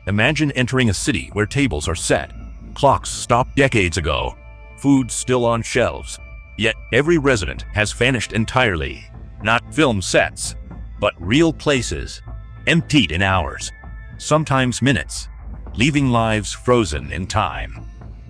Imagine entering a city where tables are set, clocks stopped decades ago, food still on shelves, yet every resident has vanished entirely. Not film sets, but real places, emptied in hours, sometimes minutes, leaving lives frozen in time.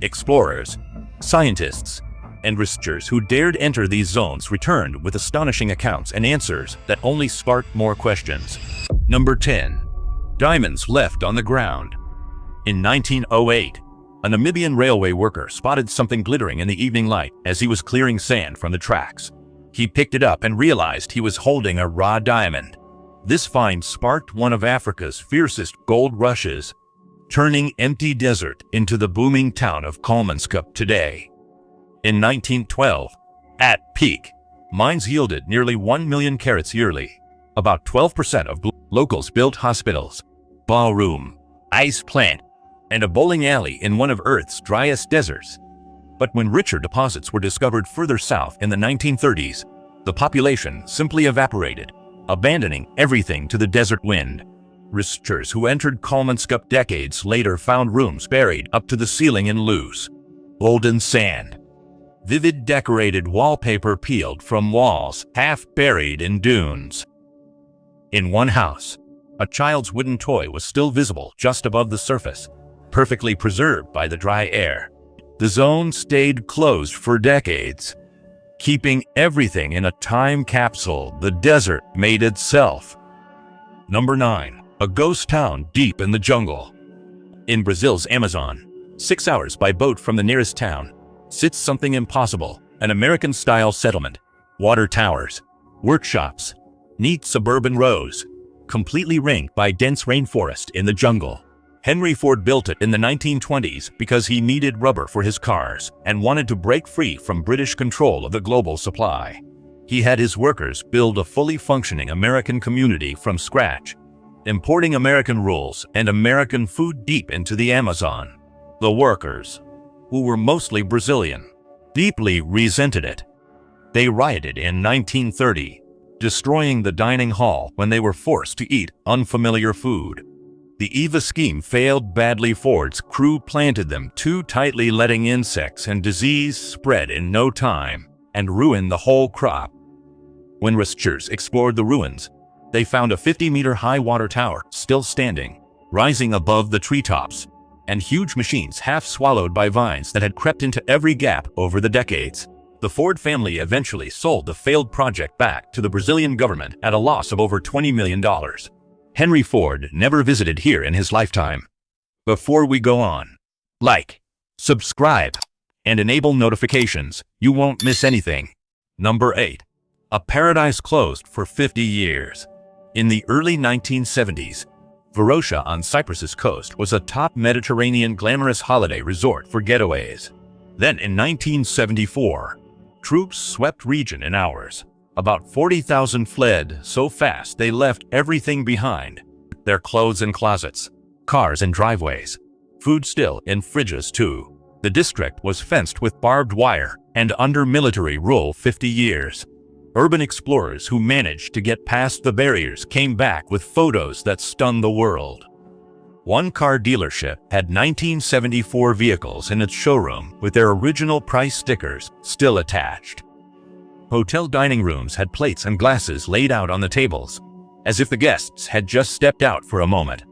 Explorers, scientists, and researchers who dared enter these zones returned with astonishing accounts and answers that only sparked more questions. Number 10. Diamonds left on the ground. In 1908, a Namibian railway worker spotted something glittering in the evening light as he was clearing sand from the tracks. He picked it up and realized he was holding a raw diamond. This find sparked one of Africa's fiercest gold rushes, turning empty desert into the booming town of Kalmanskap today. In 1912, at peak, mines yielded nearly 1 million carats yearly. About 12% of locals built hospitals, ballroom, ice plant, and a bowling alley in one of Earth's driest deserts. But when richer deposits were discovered further south in the 1930s, the population simply evaporated, abandoning everything to the desert wind. Researchers who entered Kalmanskap decades later found rooms buried up to the ceiling in loose, golden sand. Vivid decorated wallpaper peeled from walls, half buried in dunes. In one house, a child's wooden toy was still visible just above the surface, perfectly preserved by the dry air. The zone stayed closed for decades, keeping everything in a time capsule the desert made itself. Number 9. A ghost town deep in the jungle. In Brazil's Amazon, 6 hours by boat from the nearest town, sits something impossible, an American-style settlement. Water towers, workshops, neat suburban rows, completely ringed by dense rainforest in the jungle. Henry Ford built it in the 1920s because he needed rubber for his cars and wanted to break free from British control of the global supply. He had his workers build a fully functioning American community from scratch, importing American rules and American food deep into the Amazon. The workers, who were mostly Brazilian, deeply resented it. They rioted in 1930, destroying the dining hall when they were forced to eat unfamiliar food. The EVA scheme failed badly. Ford's crew planted them too tightly, letting insects and disease spread in no time and ruin the whole crop. When researchers explored the ruins, they found a 50-meter-high water tower still standing, rising above the treetops, and huge machines half swallowed by vines that had crept into every gap over the decades. The Ford family eventually sold the failed project back to the Brazilian government at a loss of over $20 million. Henry Ford never visited here in his lifetime. Before we go on, like, subscribe, and enable notifications. You won't miss anything. Number 8. A paradise closed for 50 years. In the early 1970s, Varosha on Cyprus's coast was a top Mediterranean glamorous holiday resort for getaways. Then in 1974, troops swept region in hours. About 40,000 fled so fast they left everything behind. Their clothes in closets, cars in driveways, food still in fridges too. The district was fenced with barbed wire and under military rule 50 years. Urban explorers who managed to get past the barriers came back with photos that stunned the world. One car dealership had 1974 vehicles in its showroom with their original price stickers still attached. Hotel dining rooms had plates and glasses laid out on the tables, as if the guests had just stepped out for a moment.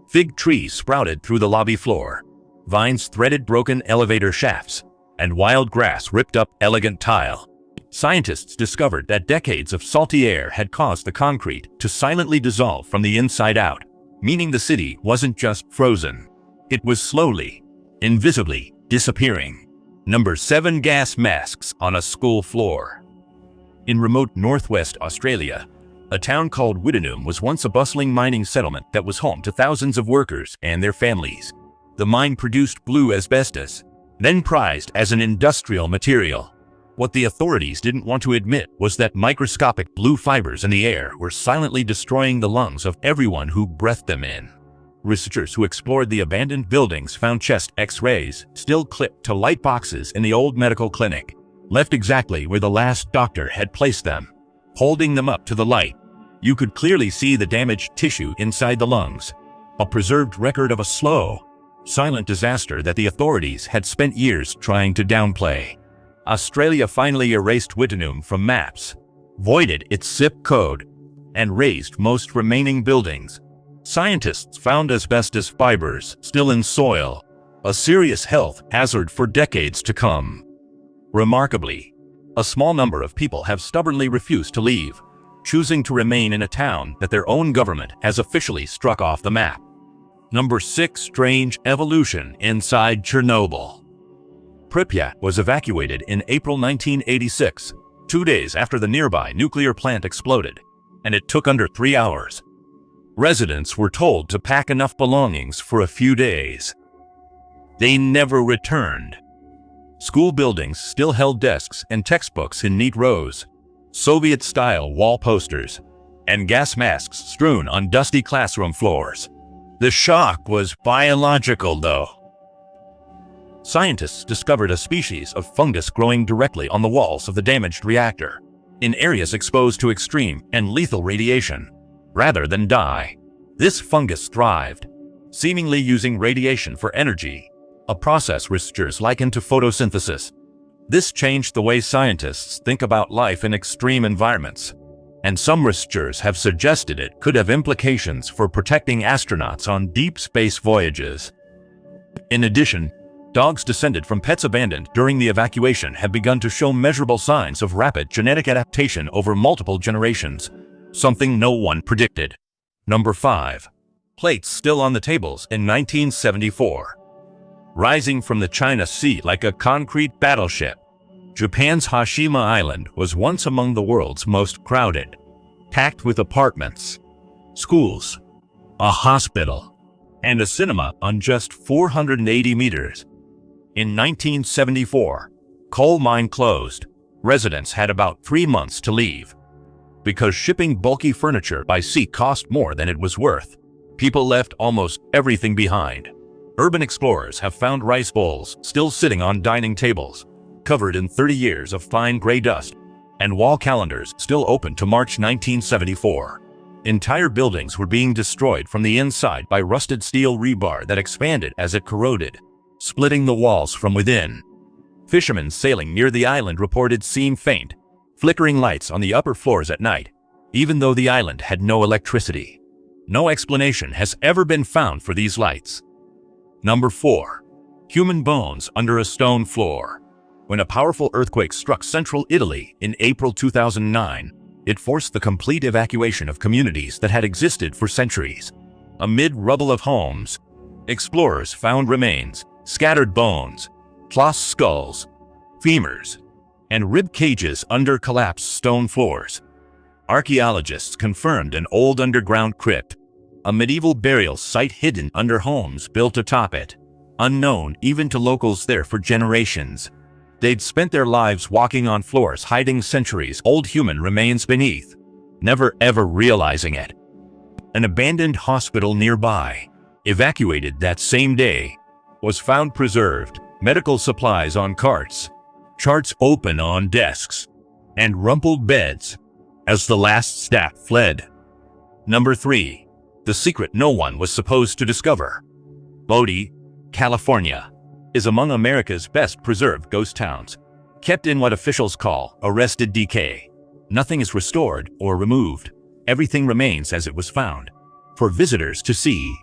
Fig trees sprouted through the lobby floor, vines threaded broken elevator shafts, and wild grass ripped up elegant tile. Scientists discovered that decades of salty air had caused the concrete to silently dissolve from the inside out, meaning the city wasn't just frozen. It was slowly, invisibly disappearing. Number 7. Gas masks on a school floor. In remote northwest Australia, a town called Wittenoom was once a bustling mining settlement that was home to thousands of workers and their families. The mine produced blue asbestos, then prized as an industrial material. What the authorities didn't want to admit was that microscopic blue fibers in the air were silently destroying the lungs of everyone who breathed them in. Researchers who explored the abandoned buildings found chest X-rays still clipped to light boxes in the old medical clinic, left exactly where the last doctor had placed them. Holding them up to the light, you could clearly see the damaged tissue inside the lungs. a preserved record of a slow, silent disaster that the authorities had spent years trying to downplay. Australia finally erased Wittenoom from maps, voided its zip code, and razed most remaining buildings. Scientists found asbestos fibers still in soil, a serious health hazard for decades to come. Remarkably, a small number of people have stubbornly refused to leave, choosing to remain in a town that their own government has officially struck off the map. Number 6. Strange evolution inside Chernobyl. Pripyat was evacuated in April 1986, 2 days after the nearby nuclear plant exploded, and it took under 3 hours. Residents were told to pack enough belongings for a few days. They never returned. School buildings still held desks and textbooks in neat rows, Soviet-style wall posters, and gas masks strewn on dusty classroom floors. The shock was biological, though. Scientists discovered a species of fungus growing directly on the walls of the damaged reactor, in areas exposed to extreme and lethal radiation. Rather than die, this fungus thrived, seemingly using radiation for energy, a process researchers liken to photosynthesis. This changed the way scientists think about life in extreme environments, and some researchers have suggested it could have implications for protecting astronauts on deep space voyages. In addition, dogs descended from pets abandoned during the evacuation have begun to show measurable signs of rapid genetic adaptation over multiple generations, something no one predicted. Number 5. Plates still on the tables in 1974. Rising from the China Sea like a concrete battleship, Japan's Hashima Island was once among the world's most crowded, packed with apartments, schools, a hospital, and a cinema on just 480 meters. In 1974, coal mine closed. Residents had about 3 months to leave. Because shipping bulky furniture by sea cost more than it was worth, people left almost everything behind. Urban explorers have found rice bowls still sitting on dining tables, covered in 30 years of fine gray dust, and wall calendars still open to March 1974. Entire buildings were being destroyed from the inside by rusted steel rebar that expanded as it corroded, splitting the walls from within. Fishermen sailing near the island reported seeing faint, flickering lights on the upper floors at night, even though the island had no electricity. No explanation has ever been found for these lights. Number 4. Human bones under a stone floor. When a powerful earthquake struck central Italy in April 2009, it forced the complete evacuation of communities that had existed for centuries. Amid rubble of homes, explorers found remains, scattered bones, lost skulls, femurs, and rib cages under collapsed stone floors. Archaeologists confirmed an old underground crypt, a medieval burial site hidden under homes built atop it, unknown even to locals there for generations. They'd spent their lives walking on floors hiding centuries-old human remains beneath, never ever realizing it. An abandoned hospital nearby, evacuated that same day, was found preserved, medical supplies on carts, charts open on desks, and rumpled beds as the last staff fled. Number 3. The secret no one was supposed to discover. Bodie, California, is among America's best preserved ghost towns, kept in what officials call arrested decay. Nothing is restored or removed. Everything remains as it was found, for visitors to see.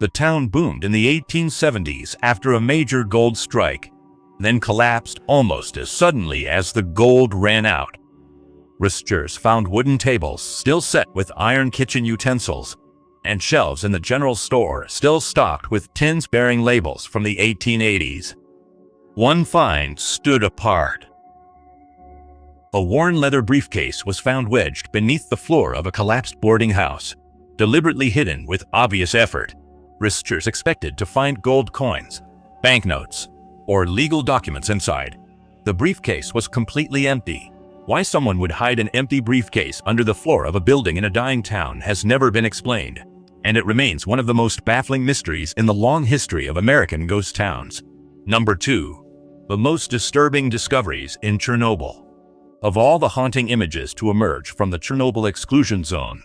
The town boomed in the 1870s after a major gold strike, then collapsed almost as suddenly as the gold ran out. Researchers found wooden tables still set with iron kitchen utensils, and shelves in the general store still stocked with tins bearing labels from the 1880s. One find stood apart. A worn leather briefcase was found wedged beneath the floor of a collapsed boarding house, deliberately hidden with obvious effort. Researchers expected to find gold coins, banknotes, or legal documents inside. The briefcase was completely empty. Why someone would hide an empty briefcase under the floor of a building in a dying town has never been explained, and it remains one of the most baffling mysteries in the long history of American ghost towns. Number 2. The most disturbing discoveries in Chernobyl. Of all the haunting images to emerge from the Chernobyl exclusion zone,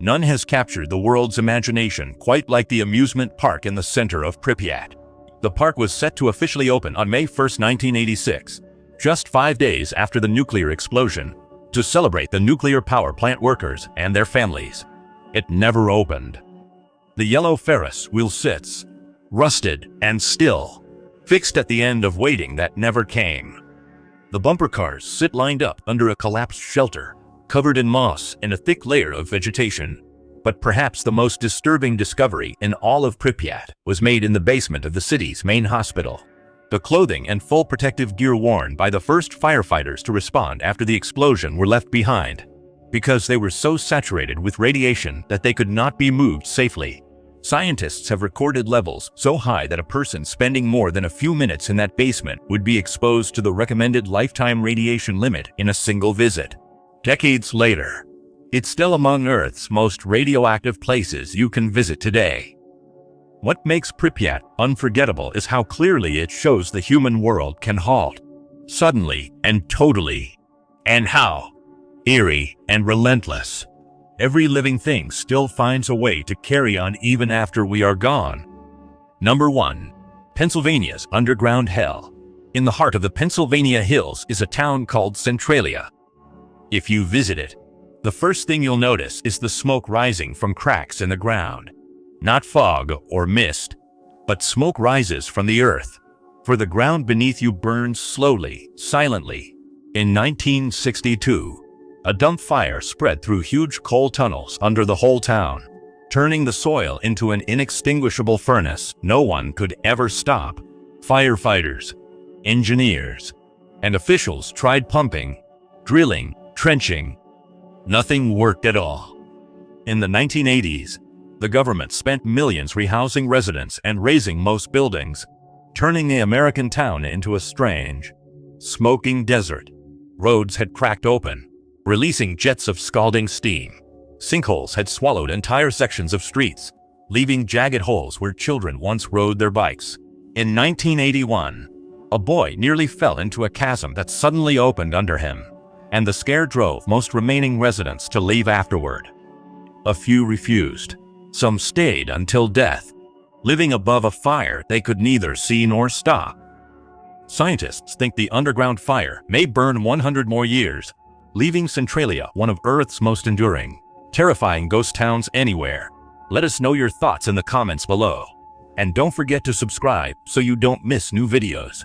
None has captured the world's imagination quite like the amusement park in the center of Pripyat. The park was set to officially open on May 1, 1986, just 5 days after the nuclear explosion, to celebrate the nuclear power plant workers and their families. It never opened. The yellow Ferris wheel sits, rusted and still, fixed at the end of waiting that never came. The bumper cars sit lined up under a collapsed shelter, covered in moss and a thick layer of vegetation. But perhaps the most disturbing discovery in all of Pripyat was made in the basement of the city's main hospital. The clothing and full protective gear worn by the first firefighters to respond after the explosion were left behind, because they were so saturated with radiation that they could not be moved safely. Scientists have recorded levels so high that a person spending more than a few minutes in that basement would be exposed to the recommended lifetime radiation limit in a single visit. Decades later, it's still among Earth's most radioactive places you can visit today. What makes Pripyat unforgettable is how clearly it shows the human world can halt, suddenly and totally, and how eerie and relentless every living thing still finds a way to carry on even after we are gone. Number 1. Pennsylvania's underground hell. In the heart of the Pennsylvania hills is a town called Centralia. If you visit it, the first thing you'll notice is the smoke rising from cracks in the ground. Not fog or mist, but smoke rises from the earth, for the ground beneath you burns slowly, silently. In 1962, a dump fire spread through huge coal tunnels under the whole town, turning the soil into an inextinguishable furnace no one could ever stop. Firefighters, engineers, and officials tried pumping, drilling, trenching. Nothing worked at all. In the 1980s, the government spent millions rehousing residents and razing most buildings, turning the American town into a strange, smoking desert. Roads had cracked open, releasing jets of scalding steam. Sinkholes had swallowed entire sections of streets, leaving jagged holes where children once rode their bikes. In 1981, a boy nearly fell into a chasm that suddenly opened under him, and the scare drove most remaining residents to leave afterward. A few refused. Some stayed until death, living above a fire they could neither see nor stop. Scientists think the underground fire may burn 100 more years, leaving Centralia one of Earth's most enduring, terrifying ghost towns anywhere. Let us know your thoughts in the comments below. And don't forget to subscribe so you don't miss new videos.